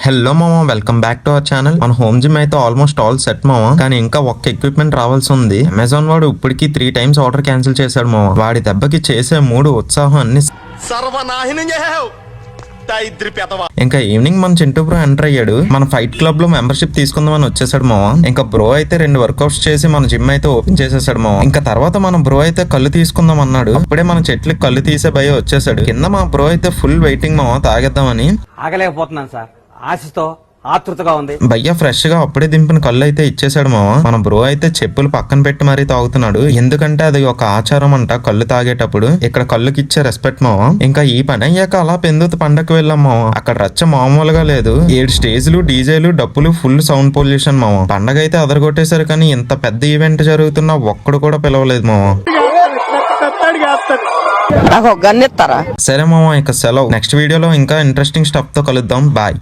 Hello మామ, welcome back to our channel. మన home gym అయితే ఆల్మోస్ట్ ఆల్ సెట్ మామ, కానీ ఇంకా ఒక్క ఎక్విప్మెంట్ రావాల్సి ఉంది. అమెజాన్ వాడు ఇప్పటికి 3 times ఆర్డర్ క్యాన్సిల్ చేశాడు మామ. వాడి దెబ్బకి చేసే మూడు ఉత్సాహం అన్ని సర్వనాశనం చేసావు. ఇంకా ఈవినింగ్ మన చింటూ బ్రో ఎంటర్ అయ్యాడు. మన ఫైట్ క్లబ్ లో మెంబర్షిప్ తీసుకుందామని వచ్చేసాడు మామ. ఇంకా బ్రో అయితే 2 వర్కౌట్స్ చేసి మన జిమ్ అయితే ఓపెన్ చేసేసాడు మామ. ఇంకా తర్వాత మన బ్రో అయితే కళ్ళు తీసుకుందాం అన్నాడు. అప్పుడే మన చెట్లకి కళ్ళు తీసే భయ వచ్చేసాడు. కింద మా బ్రో అయితే ఫుల్ వెయిటింగ్ మామ, తాగేద్దామని. ఆగలేకపోతున్నాను సార్, ఆశతో ఆతృతగా ఉంది. భయ్య ఫ్రెష్ గా అప్పుడే దింపిన కళ్ళు అయితే ఇచ్చేసాడు మామ. మన బ్రో అయితే చెప్పులు పక్కన పెట్టి మరీ తాగుతున్నాడు. ఎందుకంటే అది ఒక ఆచారం అంట కళ్ళు తాగేటప్పుడు. ఇక్కడ కళ్ళుకి ఇచ్చే రెస్పెక్ట్ మామ. ఇంకా ఈ పని అయ్యాక అలా పెందుతు పండగకి వెళ్ళాం మామ. అక్కడ రచ్చ మామూలుగా లేదు. 7 స్టేజ్లు, డీజేలు, డప్పులు, ఫుల్ సౌండ్ పొల్యూషన్ మామ. పండగ అయితే అదరగొట్టేశారు, కానీ ఇంత పెద్ద ఈవెంట్ జరుగుతున్నా ఒక్కడు కూడా పిలవలేదు మామ. నాకు గన్ ఇస్తారా? సరే మామ, ఇక సెలవు. నెక్స్ట్ వీడియోలో ఇంకా ఇంట్రెస్టింగ్ స్టఫ్ తో కలుద్దాం. బాయ్.